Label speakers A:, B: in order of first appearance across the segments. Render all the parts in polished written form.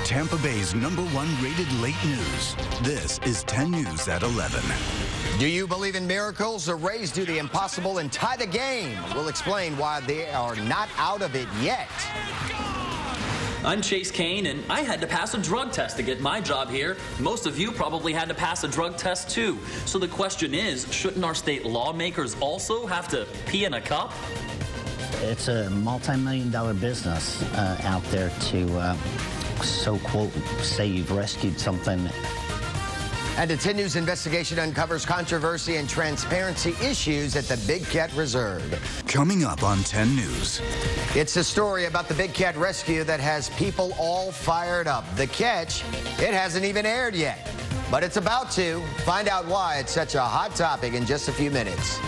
A: Tampa Bay's #1 rated late news. This is 10 News at 11.
B: Do you believe in miracles? The Rays do the impossible and tie the game. We'll explain why they are not out of it yet.
C: I'm Chase Kane, and I had to pass a drug test to get my job here. Most of you probably had to pass a drug test, too. So the question is, shouldn't our state lawmakers also have to pee in a cup?
D: It's a multi-million-dollar business out there to, quote, say you've rescued something.
B: And a 10 News investigation uncovers controversy and transparency issues at the Big Cat Reserve.
A: Coming up on 10 News.
B: It's a story about the Big Cat rescue that has people all fired up. The catch, it hasn't even aired yet, but it's about to. Find out why it's such a hot topic in just a few minutes.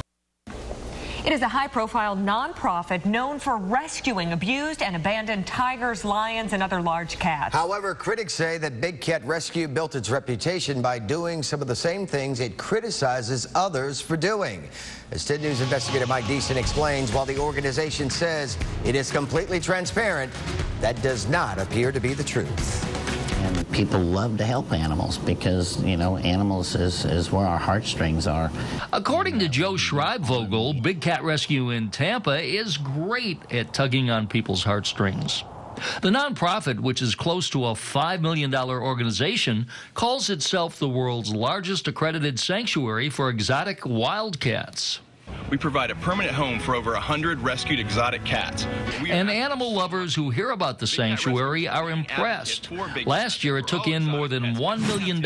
E: It is a high-profile nonprofit known for rescuing abused and abandoned tigers, lions, and other large cats.
B: However, critics say that Big Cat Rescue built its reputation by doing some of the same things it criticizes others for doing. As 10 News investigator Mike Deason explains, while the organization says it is completely transparent, that does not appear to be the truth.
D: And people love to help animals because, you know, animals is where our heartstrings are.
F: According to Joe Schreibvogel, Big Cat Rescue in Tampa is great at tugging on people's heartstrings. The nonprofit, which is close to a $5 million organization, calls itself the world's largest accredited sanctuary for exotic wildcats.
G: We provide a permanent home for over 100 rescued exotic cats.
F: And animal lovers who hear about the sanctuary are impressed. Last year, it took in more than $1 million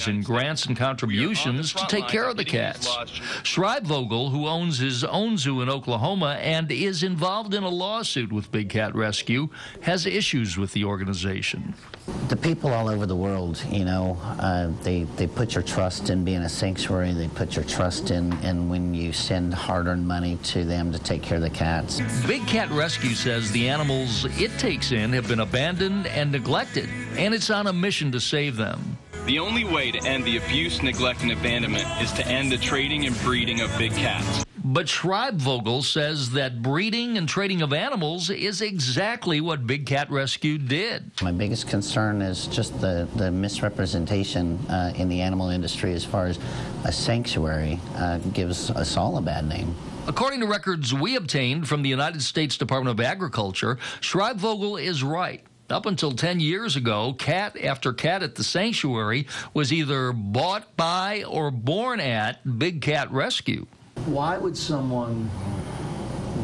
F: in grants and contributions to take care of the cats. Schreibvogel, who owns his own zoo in Oklahoma and is involved in a lawsuit with Big Cat Rescue, has issues with the organization.
D: The people all over the world, you know, they put your trust in being a sanctuary. They put your trust in when you send hard-earned money to them to take care of the cats.
F: Big Cat Rescue says the animals it takes in have been abandoned and neglected, and it's on a mission to save them.
G: The only way to end the abuse, neglect, and abandonment is to end the trading and breeding of big cats.
F: But Schreibvogel says that breeding and trading of animals is exactly what Big Cat Rescue did.
D: My biggest concern is just the misrepresentation in the animal industry as far as a sanctuary gives us all a bad name.
F: According to records we obtained from the United States Department of Agriculture, Schreibvogel is right. Up until 10 years ago, cat after cat at the sanctuary was either bought by or born at Big Cat Rescue.
H: Why would someone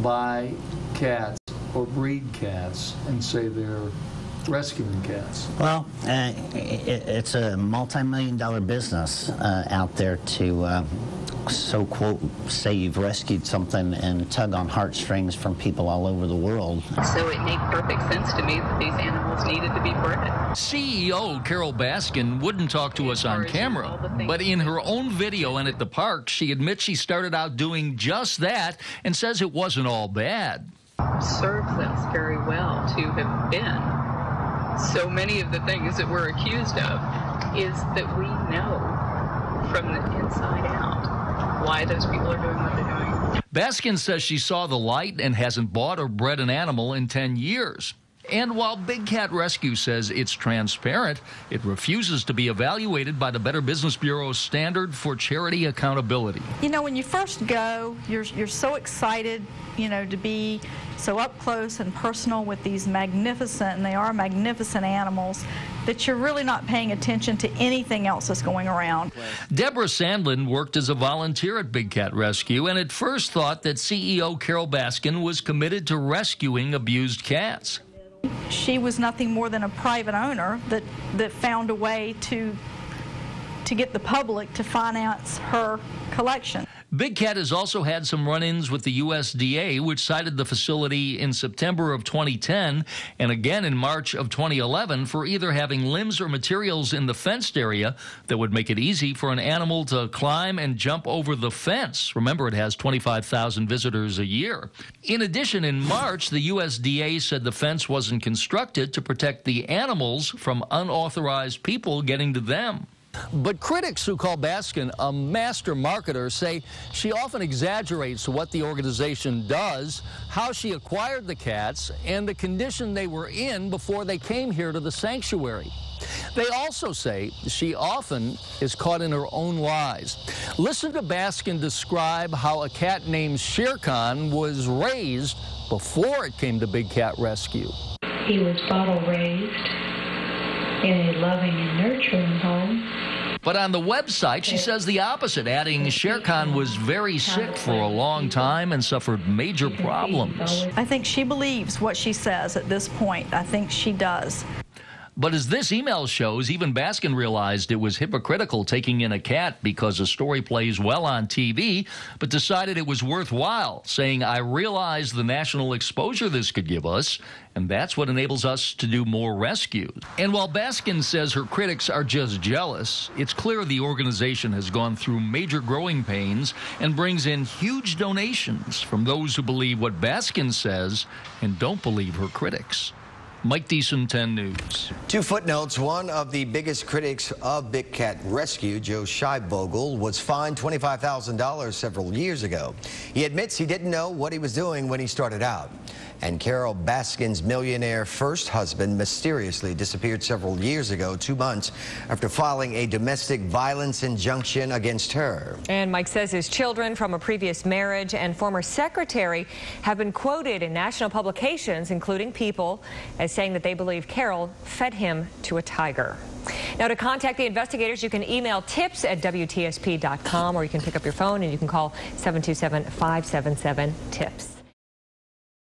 H: buy cats or breed cats and say they're rescuing cats?
D: Well, it's a multi-million-dollar business out there to, quote, say you've rescued something and tug on heartstrings from people all over the world.
I: So it made perfect sense to me that these animals needed to be bred.
F: CEO Carol Baskin wouldn't talk to us on camera, but in her own video and at the park, she admits she started out doing just that and says it wasn't all bad.
I: Serves us very well to have been. So many of the things that we're accused of is that we know from the inside out why those people are doing what they're doing.
F: Baskin says she saw the light and hasn't bought or bred an animal in 10 years. And while Big Cat Rescue says it's transparent, it refuses to be evaluated by the Better Business Bureau's standard for charity accountability.
J: You know, when you first go, you're so excited, you know, to be so up close and personal with these magnificent, and they are magnificent animals, that you're really not paying attention to anything else that's going around.
F: Deborah Sandlin worked as a volunteer at Big Cat Rescue and at first thought that CEO Carol Baskin was committed to rescuing abused cats.
J: She was nothing more than a private owner that found a way to get the public to finance her collection.
F: Big Cat has also had some run-ins with the USDA, which cited the facility in September of 2010 and again in March of 2011 for either having limbs or materials in the fenced area that would make it easy for an animal to climb and jump over the fence. Remember, it has 25,000 visitors a year. In addition, in March, the USDA said the fence wasn't constructed to protect the animals from unauthorized people getting to them.
K: But critics who call Baskin a master marketer say she often exaggerates what the organization does, how she acquired the cats, and the condition they were in before they came here to the sanctuary. They also say she often is caught in her own lies. Listen to Baskin describe how a cat named Shere Khan was raised before it came to Big Cat Rescue.
L: He was bottle raised in a loving and nurturing home.
F: But on the website, she says the opposite, adding Shere Khan was very sick for a long time and suffered major problems.
J: I think she believes what she says at this point. I think she does.
F: But as this email shows, even Baskin realized it was hypocritical taking in a cat because a story plays well on TV, but decided it was worthwhile, saying, I realize the national exposure this could give us, and that's what enables us to do more rescues. And while Baskin says her critics are just jealous, it's clear the organization has gone through major growing pains and brings in huge donations from those who believe what Baskin says and don't believe her critics. Mike Deason, 10 News.
B: Two footnotes. One of the biggest critics of Big Cat Rescue, Joe Scheibvogel, was fined $25,000 several years ago. He admits he didn't know what he was doing when he started out. And Carol Baskin's millionaire first husband mysteriously disappeared several years ago, 2 months after filing a domestic violence injunction against her.
E: And Mike says his children from a previous marriage and former secretary have been quoted in national publications, including People, as saying that they believe Carol fed him to a tiger. Now, to contact the investigators, you can email tips@WTSP.com, or you can pick up your phone and you can call 727-577-TIPS.